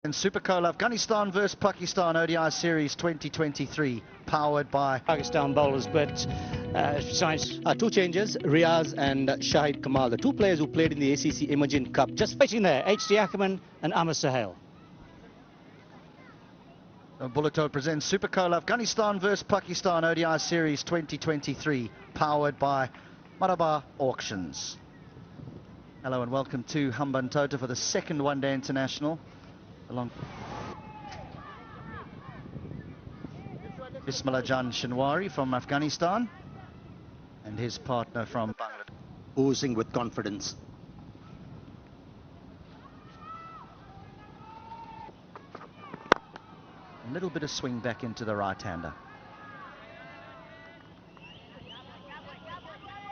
In Super Cola, Afghanistan versus Pakistan ODI Series 2023, powered by Pakistan bowlers, but science. Two changes, Riaz and Shahid Kamal, the two players who played in the ACC Imagine Cup. Just pitching there, H.D. Ackerman and Amar Sahel. Bulleto presents Super Cola, Afghanistan versus Pakistan ODI Series 2023, powered by Malabar Auctions. Hello and welcome to Hambantota for the second one-day international. Along Bismillahjan Shinwari from Afghanistan and his partner from Bangladesh, Oozing with confidence. a little bit of swing back into the right-hander.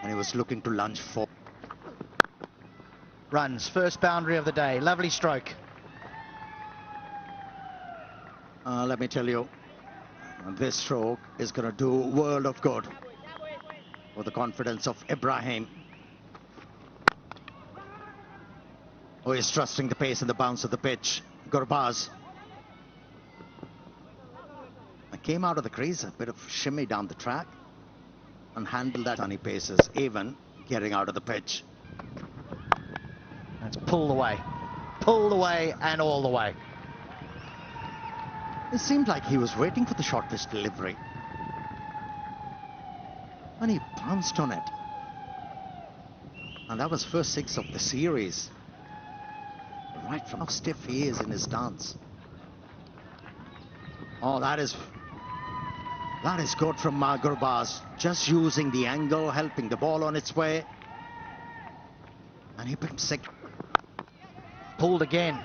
And he was looking to lunge for Runs, first boundary of the day, lovely stroke. let me tell you, this stroke is going to do a world of good for the confidence of Ibrahim, who is trusting the pace and the bounce of the pitch. Gurbaz came out of the crease, a bit of shimmy down the track, and handled that on paces, even getting out of the pitch. That's pulled away and all the way. It seemed like he was waiting for the short pitch delivery, and he bounced on it. And that was first six of the series. Right from how stiff he is in his stance. Oh, that is good from Gurbaz. Just using the angle, helping the ball on its way. And he picked sick. Pulled again.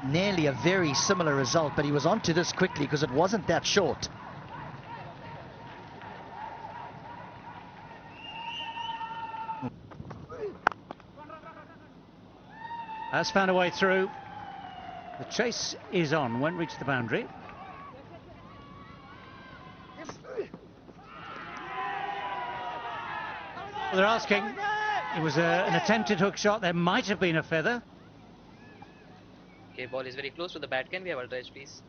Nearly a very similar result, but he was onto this quickly because it wasn't that short. Has found a way through. The chase is on, won't reach the boundary. Well, they're asking. It was an attempted hook shot. There might have been a feather. Okay, ball is very close to the bat. Can we have outrage, please?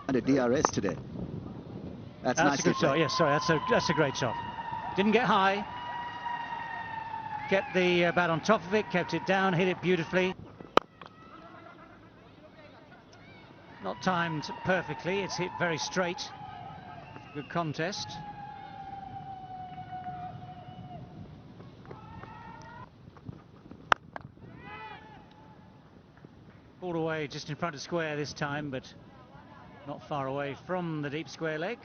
And a DRS today. That's a good shot. Yes, sorry, that's a great shot. Didn't get high. Kept the bat on top of it, kept it down, hit it beautifully. Not timed perfectly. It's hit very straight. Good contest. Pulled away just in front of square this time, but not far away from the deep square leg.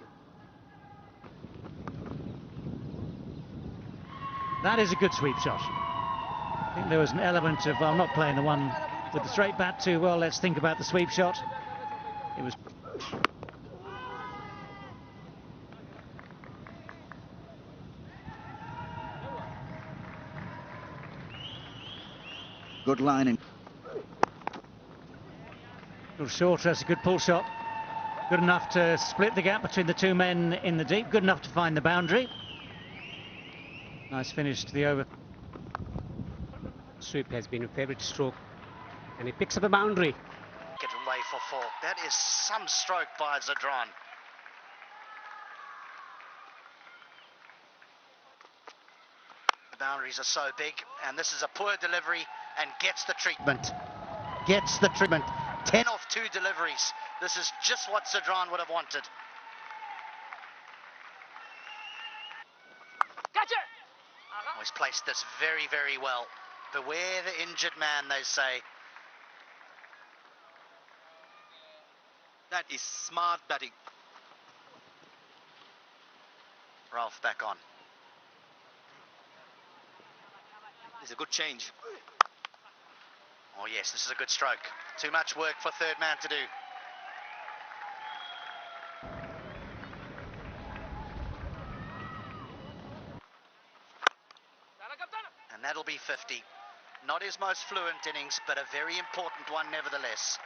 That is a good sweep shot. I think there was an element of, well, I'm not playing the one with the straight bat too well. Let's think about the sweep shot. It was... Good lining. A little shorter, that's a good pull shot. Good enough to split the gap between the two men in the deep. Good enough to find the boundary. Nice finish to the over. Sweep has been a favourite stroke, and he picks up a boundary. Get away for four. That is some stroke by Zadran. The boundaries are so big, and this is a poor delivery and gets the treatment. Gets the treatment. 10 off 2 deliveries. This is just what Zadran would have wanted. Catch it! He's placed this very, very well. Beware the injured man, they say. That is smart batting. Ralph back on. It's a good change. Oh yes, this is a good stroke. Too much work for third man to do. And that'll be 50. Not his most fluent innings, but a very important one nevertheless.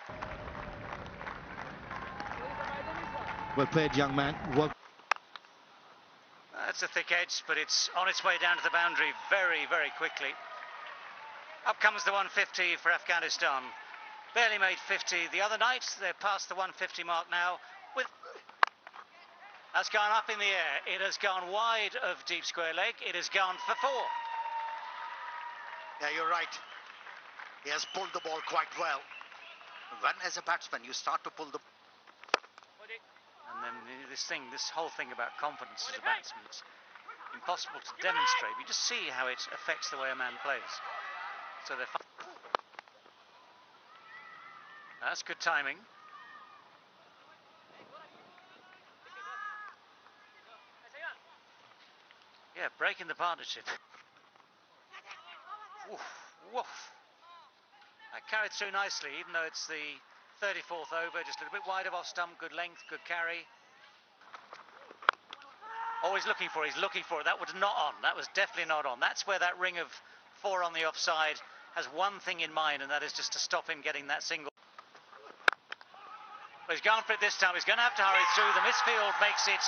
Well played, young man. Well That's a thick edge, but it's on its way down to the boundary very, very quickly. Up comes the 150 for Afghanistan. Barely made 50 the other night. They're past the 150 mark now. That's gone up in the air. It has gone wide of deep square leg. It has gone for 4. Yeah, you're right. He has pulled the ball quite well. When as a batsman you start to pull the... And then this whole thing about confidence as a batsman, it's impossible to demonstrate. You just see how it affects the way a man plays. So they're... That's good timing. Yeah, breaking the partnership. Woof, woof. That carried through nicely, even though it's the 34th over, just a little bit wide of off stump, good length, good carry. Oh, he's looking for it, That was not on, that was definitely not on. That's where that ring of 4 on the offside has one thing in mind, and that is just to stop him getting that single. But he's gone for it this time, he's going to have to hurry through. The misfield makes it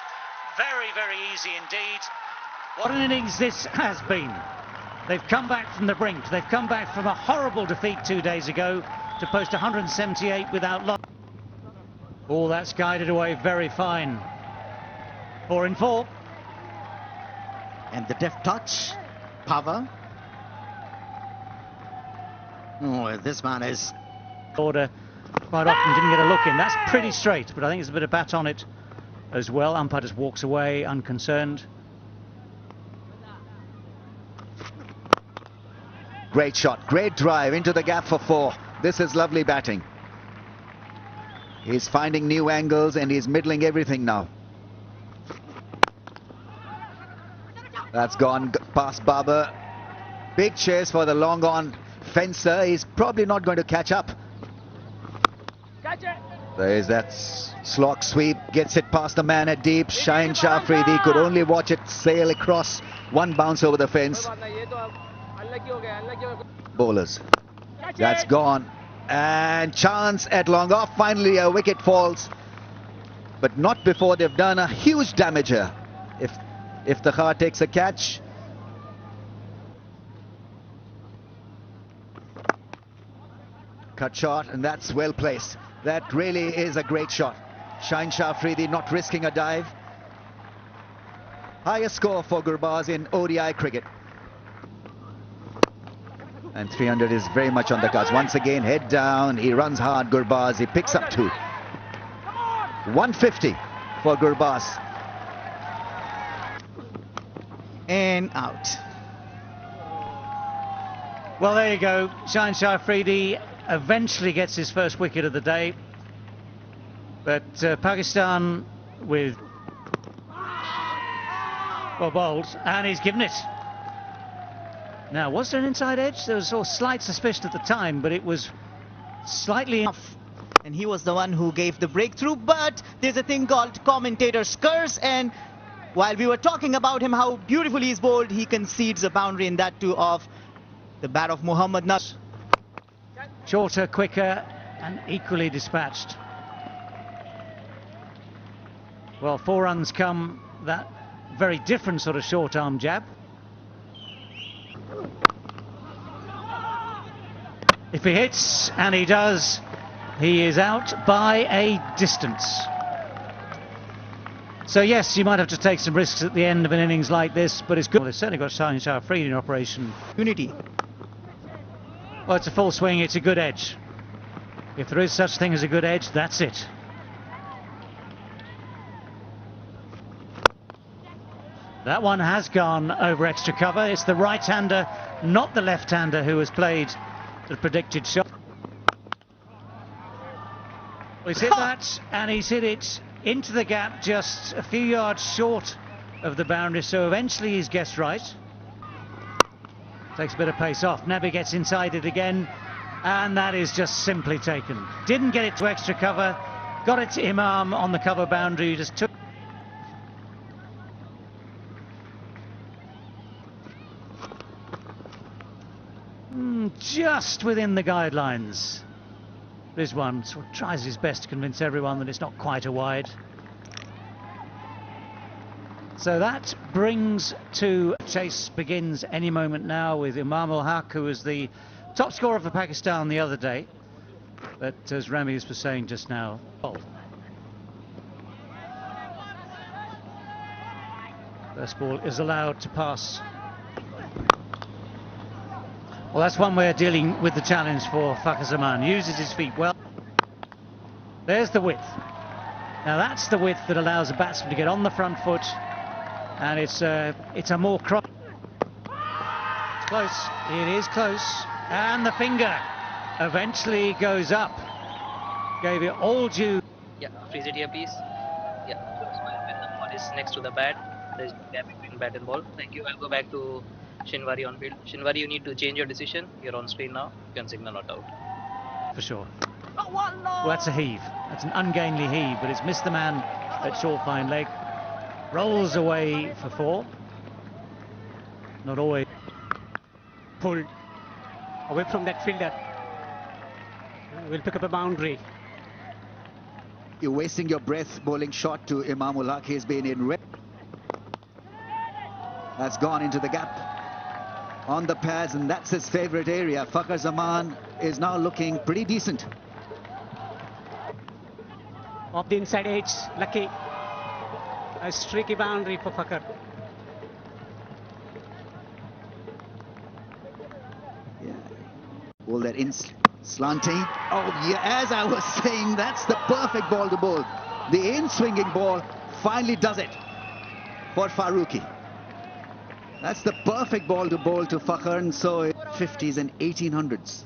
very, very easy indeed. What an innings this has been. They've come back from the brink. They've come back from a horrible defeat 2 days ago to post 178 without loss. Oh, that's guided away very fine. 4 in 4. And the deft touch, power. Oh, this man is... Order quite often didn't get a look in. That's pretty straight, but I think there's a bit of bat on it as well. Umpire just walks away, unconcerned. Great shot, great drive into the gap for 4. This is lovely batting. He's finding new angles and he's middling everything now. That's gone past Babar. Big chase for the long on fencer. He's probably not going to catch up. There is that slog sweep, gets it past the man at deep. Shaheen Shah Afridi could only watch it sail across. One bounce over the fence. Bowlers. That's gone. And chance at long off. Finally a wicket falls. But not before they've done a huge damager. If the Khar takes a catch. Cut shot, and that's well placed. That really is a great shot. Shaheen Shah Afridi not risking a dive. Highest score for Gurbaz in ODI cricket. And 300 is very much on the cards. Once again, head down. He runs hard, Gurbaz. He picks up 2. 150 for Gurbaz. And out. Well, there you go. Shaheen Shah Afridi eventually gets his first wicket of the day. But Pakistan with... well, bowled, and he's given it. Now, was there an inside edge? There was a slight suspicion at the time, but it was slightly off. And he was the one who gave the breakthrough. But there's a thing called commentator's curse, and while we were talking about him, how beautifully he's bowled, he concedes a boundary, and that too off the bat of Mohammad Nas. Shorter, quicker, and equally dispatched. Well, 4 runs come that very different sort of short arm jab. If he hits, and he does, he is out by a distance. So yes, you might have to take some risks at the end of an innings like this, but it's good. Well, they've certainly got Shaheen Shah Afridi in operation. Unity. Well, it's a full swing, it's a good edge. If there is such thing as a good edge, that's it. That one has gone over extra cover. It's the right-hander, not the left-hander, who has played the predicted shot. Well, he's hit that, and he's hit it into the gap just a few yards short of the boundary, so eventually he's guessed right. Takes a bit of pace off. Nabi gets inside it again, and that is just simply taken. Didn't get it to extra cover, got it to Imam on the cover boundary, just took... just within the guidelines. Rizwan sort of tries his best to convince everyone that it's not quite a wide. So that brings to chase begins any moment now with Imam ul Haq, who was the top scorer for Pakistan the other day. But as Ramiz was saying just now, first ball is allowed to pass. Well, that's one way of dealing with the challenge for Fakhar Zaman. Uses his feet well. There's the width. Now that's the width that allows a batsman to get on the front foot, and it's a more cross. It's close. It is close, and the finger eventually goes up. Gave it all due. Yeah, freeze it here, please. Yeah, so when the ball is next to the bat, there's a gap between bat and ball. Thank you. I'll go back to Shinwari on field. Shinwari, you need to change your decision. You're on screen now. You can signal not out. For sure. Well, that's a heave. That's an ungainly heave, but it's missed the man at short fine leg. Rolls away for 4. Not always. Pulled away from that fielder. Will pick up a boundary. You're wasting your breath bowling short to Imam ul Haq. He's been in red. That's gone into the gap on the pads, and that's his favourite area. Fakhar Zaman is now looking pretty decent. Off the inside edge, lucky. A streaky boundary for Fakhar. Yeah. All that in slanting. Oh yeah, as I was saying, that's the perfect ball to bowl. The in-swinging ball finally does it for Farooqi. That's the perfect ball to bowl to Fakhar, and so 50s and 1800s.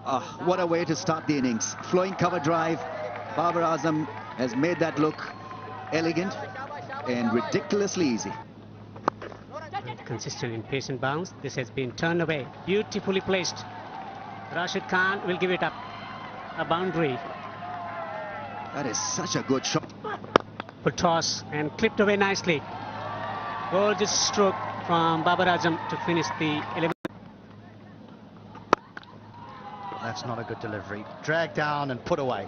Ah, what a way to start the innings. Flowing cover drive. Babar Azam has made that look elegant and ridiculously easy. Consistent in pace and bounce. This has been turned away. Beautifully placed. Rashid Khan will give it up. A boundary. That is such a good shot. Full toss and clipped away nicely. Gorgeous stroke from Babar Azam to finish the 11. That's not a good delivery. Dragged down and put away.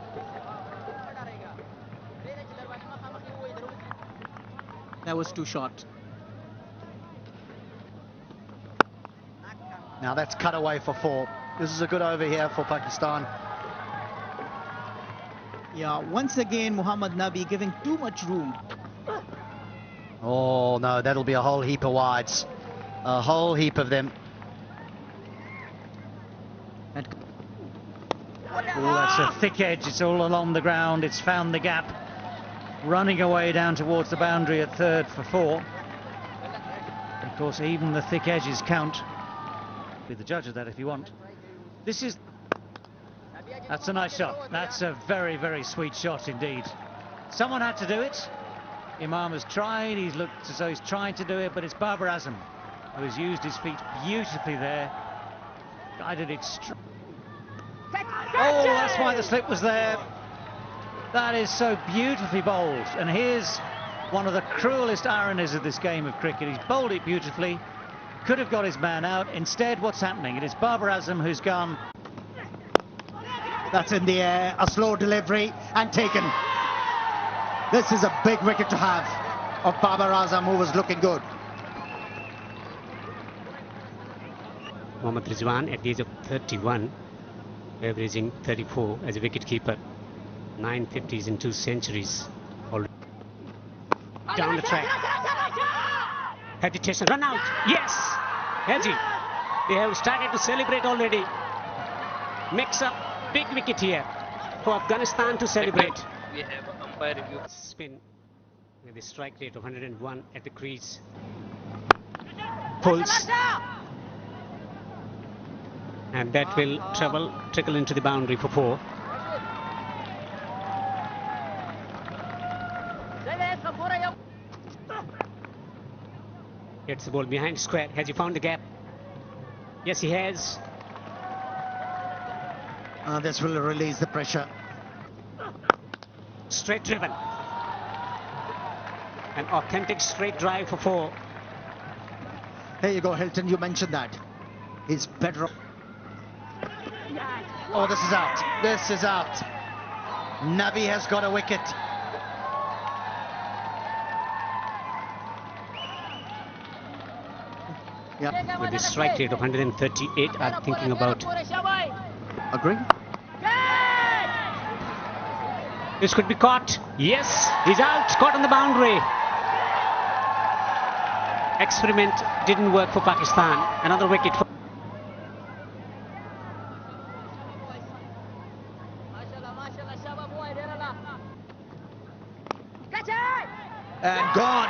That was too short. Now that's cut away for 4. This is a good over here for Pakistan. Yeah, once again, Muhammad Nabi giving too much room. Oh no, that'll be a whole heap of wides. A whole heap of them. Oh, that's a thick edge. It's all along the ground. It's found the gap. Running away down towards the boundary at third for 4. Of course, even the thick edges count. Be the judge of that if you want. That's a nice shot. That's a very, very sweet shot indeed. Someone had to do it. Imam has tried. He's looked as though he's trying to do it, but it's Babar Azam who has used his feet beautifully there. Guided it straight. Oh, that's why the slip was there. That is so beautifully bowled. And here's one of the cruelest ironies of this game of cricket. He's bowled it beautifully. Could have got his man out. Instead, what's happening? It is Babar Azam who's gone. That's in the air, a slow delivery and taken. This is a big wicket to have of Babar Azam, who was looking good. Mohammad Rizwan at the age of 31, averaging 34 as a wicketkeeper. 9 50s in 2 centuries. Already. Down the track. Hesitation, run out. Yes! Haji. They have started to celebrate already. Makes a big wicket here for Afghanistan to celebrate. We have an umpire review. Spin with a strike rate of 101 at the crease. Pulls. And that will trickle into the boundary for 4. Gets the ball behind square. Has he found the gap? Yes, he has. This will release the pressure. Straight driven. An authentic straight drive for 4. Here you go, Hilton, you mentioned that. He's better. Oh, this is out. This is out. Nabi has got a wicket. With this strike rate of 138, are thinking about. Agree? This could be caught. Yes, he's out. Caught on the boundary. Experiment didn't work for Pakistan. Another wicket. And gone.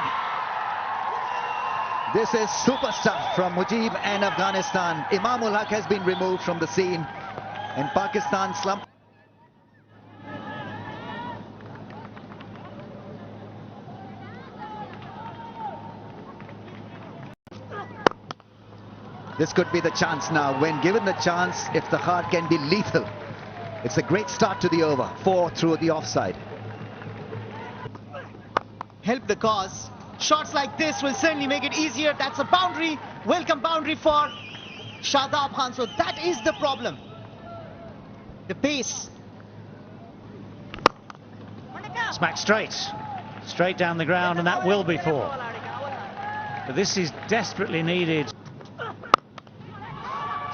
This is super stuff from Mujib and Afghanistan. Imamul Haq has been removed from the scene, and Pakistan slump. This could be the chance now. When given the chance, if the heart can be lethal. It's a great start to the over. 4 through the offside. Help the cause. Shots like this will certainly make it easier. That's a boundary. Welcome boundary for Shadab Khan. So that is the problem. The pace. Smack straight down the ground, and that will be 4. But this is desperately needed.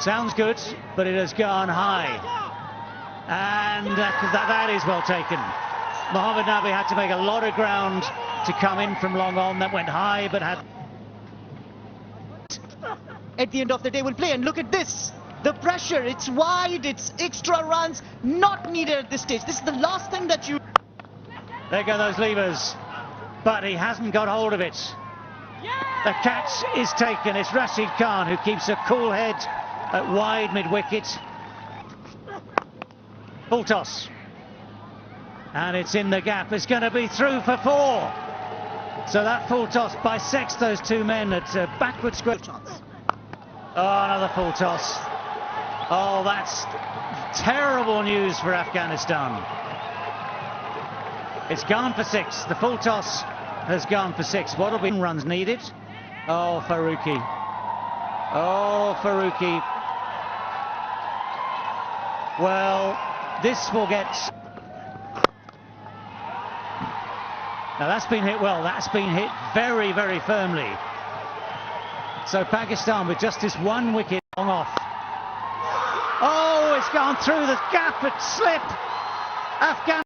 Sounds good, but it has gone high. And that is well taken. Mohammad Nabi had to make a lot of ground to come in from long on. That went high, but had... At the end of the day, we'll play. And look at this. The pressure, it's wide, it's extra runs, not needed at this stage. This is the last thing that you... There go those levers. But he hasn't got hold of it. The catch is taken. It's Rashid Khan who keeps a cool head at wide mid-wicket. Full toss. And it's in the gap. It's going to be through for 4. So that full toss bisects those two men at backward square. Oh, another full toss. Oh, that's terrible news for Afghanistan. It's gone for 6. The full toss has gone for 6. What'll be runs needed? Oh, Faruqi. Oh, Faruqi. Well, this will get... Now that's been hit well. That's been hit very, very firmly. So Pakistan with just this one wicket long off. Oh, it's gone through the gap at slip. Afghanistan.